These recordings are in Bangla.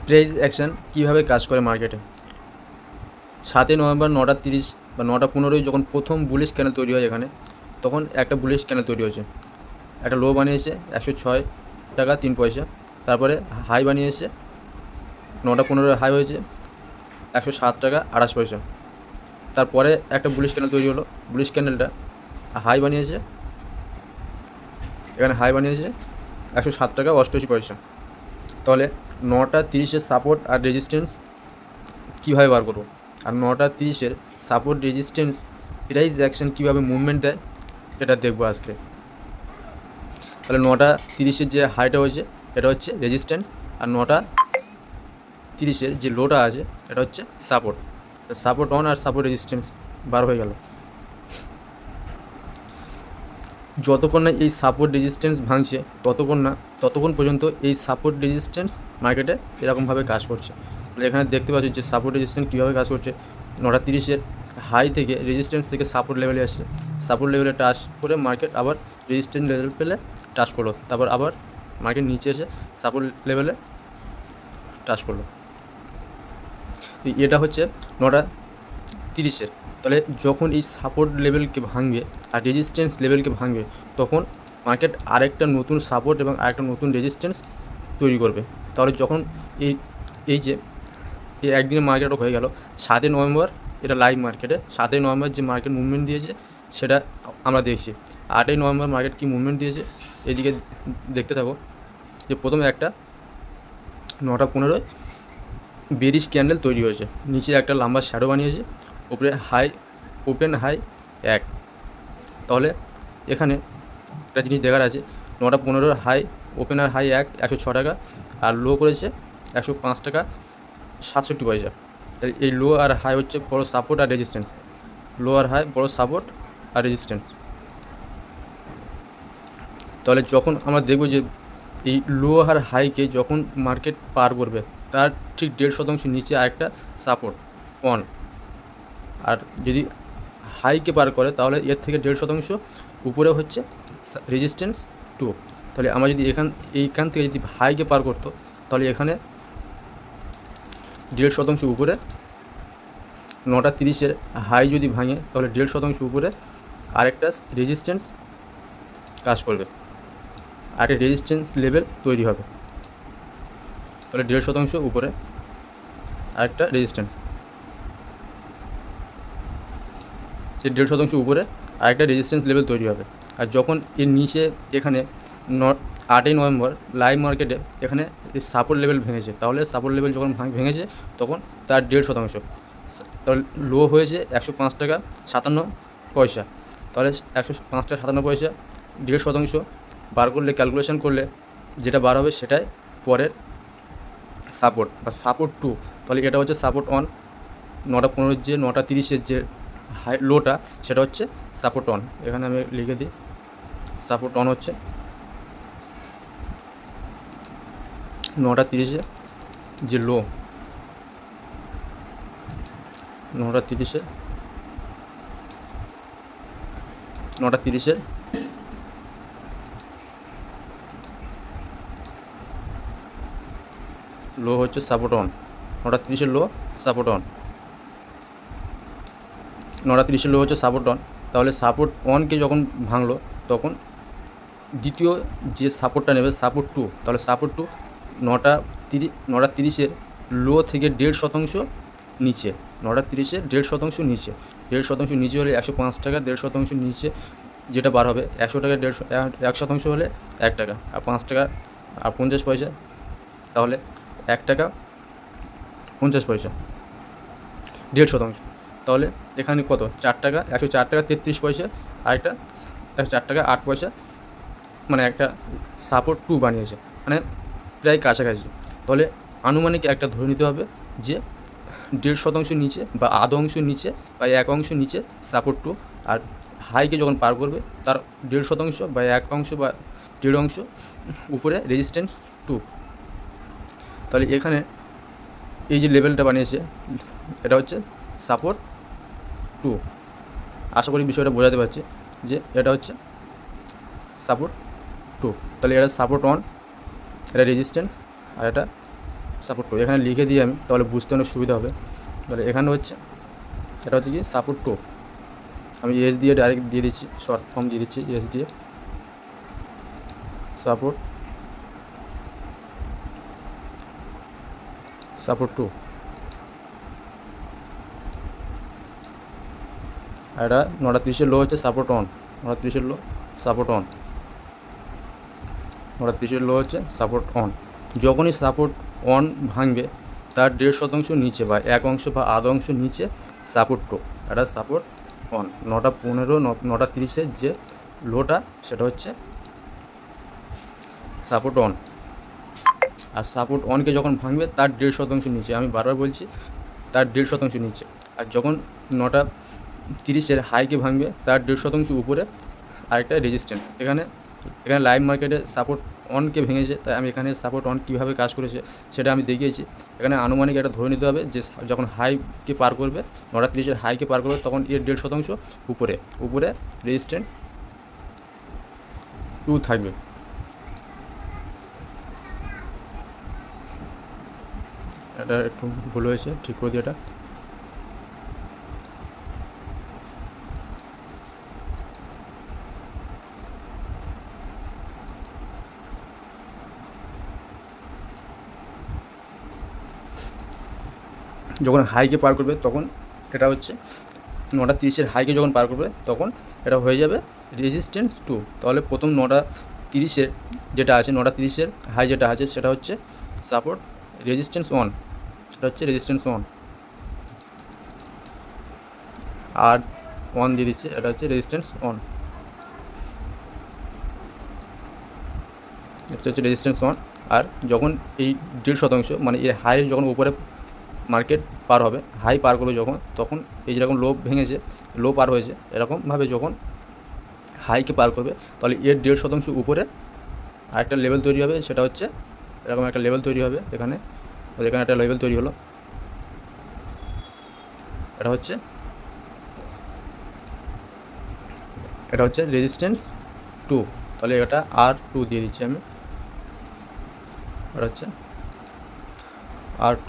প্রাইস অ্যাকশন কীভাবে কাজ করে মার্কেটে। 7ই নভেম্বর 9:30 বা 9:15 যখন প্রথম বুলিশ ক্যান্ডেল তৈরি হয় এখানে, তখন একটা বুলিশ ক্যান্ডেল তৈরি হয়েছে, একটা লো বানিয়েছে 106 টাকা 3 পয়সা, তারপরে হাই বানিয়েছে 9:15 হাই হয়েছে 107 টাকা 28 পয়সা, তারপরে একটা বুলিশ ক্যান্ডেল তৈরি হলো, বুলিশ ক্যান্ডেলটা হাই বানিয়েছে, এখানে হাই বানিয়েছে 107 টাকা 88 পয়সা। তাহলে 9:30 সাপোর্ট আর রেজিস্ট্যান্স কীভাবে বার করবো, আর 9:30 সাপোর্ট রেজিস্ট্যান্স প্রাইস অ্যাকশন কীভাবে মুভমেন্ট দেয় এটা দেখবো আজকে। তাহলে 9:30 যে হাইটা হয়েছে এটা হচ্ছে রেজিস্ট্যান্স, আর 9:30 যে লোটা আছে এটা হচ্ছে সাপোর্ট। সাপোর্ট অন আর সাপোর্ট রেজিস্ট্যান্স বার হয়ে গেল। যতক্ষণ না এই সাপোর্ট রেজিস্ট্যান্স ভাঙছে ততক্ষণ পর্যন্ত এই সাপোর্ট রেজিস্ট্যান্স মার্কেটে এরকমভাবে কাজ করছে। তাহলে এখানে দেখতে পাচ্ছি যে সাপোর্ট রেজিস্ট্যান্স কীভাবে কাজ করছে। 9:30 হাই থেকে রেজিস্ট্যান্স থেকে সাপোর্ট লেভেলে আসছে, সাপোর্ট লেভেলে টাচ করে মার্কেট আবার রেজিস্ট্যান্স লেভেল পেলে টাচ করলো, তারপর আবার মার্কেট নিচে এসে সাপোর্ট লেভেলে টাচ করলো। এটা হচ্ছে 9:30। তাহলে যখন এই সাপোর্ট লেভেলকে ভাঙবে আর রেজিস্ট্যান্স লেভেলকে ভাঙবে তখন মার্কেট আরেকটা নতুন সাপোর্ট এবং আরেকটা নতুন রেজিস্ট্যান্স তৈরি করবে। তাহলে যখন এই যে এই একদিনে মার্কেট হয়ে গেল 7ই নভেম্বর, এটা লাইভ মার্কেটে 7ই নভেম্বর যে মার্কেট মুভমেন্ট দিয়েছে সেটা আমরা দেখছি। 8ই নভেম্বর মার্কেট কী মুভমেন্ট দিয়েছে এদিকে দেখতে থাকো। যে প্রথমে একটা 9:15 বেরিশ ক্যান্ডেল তৈরি হয়েছে, নিচে একটা লম্বা শ্যাডো বানিয়েছে, উপরে হাই ওপেন হাই 1। তাহলে এখানে একটা জিনিস দেখার আছে, 9:15 হাই ওপেন আর হাই 106 টাকা, আর লো করেছে 105 টাকা 67 পয়সা। তাহলে এই লো আর হাই হচ্ছে বড় সাপোর্ট আর রেজিস্ট্যান্স, লো আর হাই বড় সাপোর্ট আর রেজিস্ট্যান্স। তাহলে যখন আমরা দেখব যে এই লো আর হাইকে যখন মার্কেট পার করবে তার ঠিক 1.5% নিচে আরেকটা সাপোর্ট অন, আর যদি হাইকে পার করে তাহলে এর থেকে 1.5% উপরে হচ্ছে রেজিস্ট্যান্স 2। তাহলে আমরা যদি এইখান থেকে যদি হাইকে পার করতো তাহলে এখানে 1.5% উপরে 9:30 হাই যদি ভাঙে তাহলে 1.5% উপরে আরেকটা রেজিস্ট্যান্স কাজ করবে, আরেকটা রেজিস্ট্যান্স লেভেল তৈরি হবে। তাহলে 1.5% উপরে আরেকটা রেজিস্ট্যান্স, যে 1.5% উপরে আরেকটা রেজিস্ট্যান্স লেভেল তৈরি হবে। আর যখন এর নিচে এখানে 8ই নভেম্বর লাইভ মার্কেটে এখানে সাপোর্ট লেভেল ভেঙেছে, তাহলে সাপোর্ট লেভেল যখন ভেঙেছে তখন তার 1.5%, তাহলে লো হয়েছে 105 টাকা 57 পয়সা। তাহলে 105 টাকা 57 পয়সা 1.5% বার করলে ক্যালকুলেশন করলে যেটা বার হবে সেটাই পরের সাপোর্ট বা সাপোর্ট 2। তাহলে এটা হচ্ছে সাপোর্ট অন, 9:15 যে 9:30 যে হাই লোটা সেটা হচ্ছে সাপোর্ট অন। এখানে আমি লিখে দিই সাপোর্ট অন হচ্ছে 9:30 যে লো, 9:30 লো হচ্ছে support on, 9:30 low support on, 9:30 লো হচ্ছে সাপোর্ট অন। তাহলে সাপোর্ট অনকে যখন ভাঙলো তখন দ্বিতীয় যে সাপোর্টটা নেবে সাপোর্ট 2। তাহলে সাপোর্ট 2 9:30 লো থেকে 1.5% নিচে, 9:30 1.5% নিচে, 1.5% নিচে হলে 105 টাকা, 1.5% নিচে যেটা বার হবে 100 টাকা, 1% হলে 1 টাকা, আর 5 টাকা আর 50 পয়সা, তাহলে 1 টাকা 50 পয়সা 1.5%। তাহলে এখানে কত 4 টাকা, 104 টাকা 33 পয়সা, আরেকটা 104 টাকা 8 পয়সা, মানে একটা সাপোর্ট 2 বানিয়েছে, মানে প্রায় কাছাকাছি। তাহলে আনুমানিক একটা ধরে নিতে হবে যে 1.5% নিচে বা আধা অংশ নিচে বা 1% নিচে সাপোর্ট 2, আর হাইকে যখন পার করবে তার 1.5% বা 1% বা 1.5% উপরে রেজিস্ট্যান্স 2। তাহলে এখানে এই যে লেভেলটা বানিয়েছে এটা হচ্ছে সাপোর্ট 2। আশা করি বিষয়টা বোঝাতে পারছি যে এটা হচ্ছে সাপোর্ট 2। তাহলে এটা সাপোর্ট অন, এটা রেজিস্ট্যান্স, আর এটা সাপোর্ট 2 এখানে লিখে দিই আমি, তাহলে বুঝতে অনেক সুবিধা হবে। তাহলে এখানে হচ্ছে এটা হচ্ছে কি সাপোর্ট 2, আমি এস দিয়ে ডাইরেক্ট দিয়ে দিচ্ছি, শর্ট ফর্ম দিয়ে দিচ্ছি এস দিয়ে, সাপোর্ট 2। আর এটা 9:30 লো হচ্ছে support on, 9:30 low support on, 9:30 লো হচ্ছে সাপোর্ট অন। যখনই সাপোর্ট অন ভাঙবে তার 1.5% নিচে বা 1 অংশ বা আধা অংশ নিচে সাপোর্ট 2, এটা সাপোর্ট অন। 9:15 9:30 যে লোটা সেটা হচ্ছে সাপোর্ট অন। আর সাপোর্ট অনকে যখন ভাঙবে তার 1.5% নিচে, আমি বারবার বলছি তার 1.5% নিচে। আর যখন 9:30 হাইকে ভাঙবে তার 1.5% উপরে আরেকটা রেজিস্ট্যান্স। এখানে লাইভ মার্কেটে সাপোর্ট অনকে ভেঙেছে, তাই আমি এখানে সাপোর্ট অন কীভাবে কাজ করেছে সেটা আমি দেখিয়েছি। এখানে আনুমানিক একটা ধরে নিতে হবে যে যখন হাইকে পার করবে, 9:30 হাইকে পার করবে, তখন এর 1.5% উপরে রেজিস্ট্যান্স 2 থাকবে। এটা একটু ভুল হয়েছে, ঠিক করে দিই এটা। যখন হাইকে পার করবে তখন এটা হচ্ছে 9:30 হাইকে যখন পার করবে তখন এটা হয়ে যাবে রেজিস্ট্যান্স 2। তাহলে প্রথম 9:30 যেটা আছে, 9:30 হাই যেটা আছে সেটা হচ্ছে সাপোর্ট রেজিস্ট্যান্স অন, এটা হচ্ছে রেজিস্ট্যান্স অন। আর অন দিয়ে দিচ্ছে, এটা হচ্ছে রেজিস্ট্যান্স অন, এটা হচ্ছে রেজিস্ট্যান্স অন। আর যখন এই 1.5% মানে এর হাই যখন উপরে মার্কেট পার হবে, হাই পার করবে যখন, তখন এই যেরকম লো ভেঙেছে, লো পার হয়েছে, এরকমভাবে যখন হাইকে পার করবে তাহলে এর 1.5% উপরে আরেকটা লেভেল তৈরি হবে, সেটা হচ্ছে এরকম একটা লেভেল তৈরি হবে। এখানে একটা লেভেল তৈরি হলো, এটা হচ্ছে রেজিস্ট্যান্স 2। তাহলে এটা R2 দিয়ে দিচ্ছি আমি, এটা হচ্ছে R2।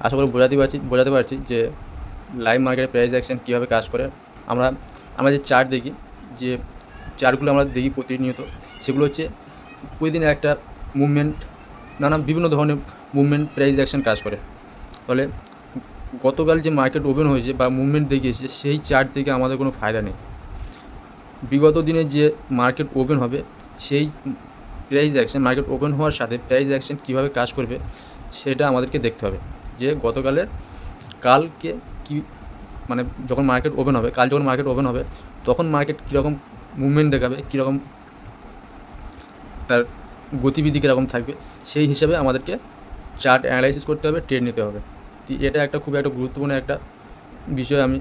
আশা করি বোঝাতে পারছি যে লাইভ মার্কেটে প্রাইস অ্যাকশন কীভাবে কাজ করে। আমরা যে চার্ট দেখি, যে চার্টগুলো আমরা দেখি প্রতিনিয়ত, সেগুলো হচ্ছে প্রতিদিন একটা মুভমেন্ট, বিভিন্ন ধরনের মুভমেন্ট প্রাইস অ্যাকশন কাজ করে। ফলে গতকাল যে মার্কেট ওপেন হয়েছে বা মুভমেন্ট দেখিয়েছে সেই চার্ট থেকে আমাদের কোনো ফায়দা নেই। বিগত দিনে যে মার্কেট ওপেন হবে সেই প্রাইস অ্যাকশন, মার্কেট ওপেন হওয়ার সাথে প্রাইস অ্যাকশন কীভাবে কাজ করবে সেটা আমাদেরকে দেখতে হবে। যে কালকে কি, মানে যখন মার্কেট ওপেন হবে, কাল যখন মার্কেট ওপেন হবে তখন মার্কেট কীরকম মুভমেন্ট দেখাবে, কীরকম তার গতিবিধি কীরকম থাকবে, সেই হিসাবে আমাদেরকে চার্ট অ্যানালাইসিস করতে হবে, ট্রেড নিতে হবে। এটা খুব একটা গুরুত্বপূর্ণ একটা বিষয় আমি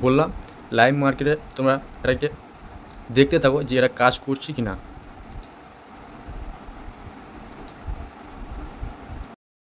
বললাম। লাইভ মার্কেটে তোমরা এটাকে দেখতে থাকো যে এটা কাজ করছে কি না।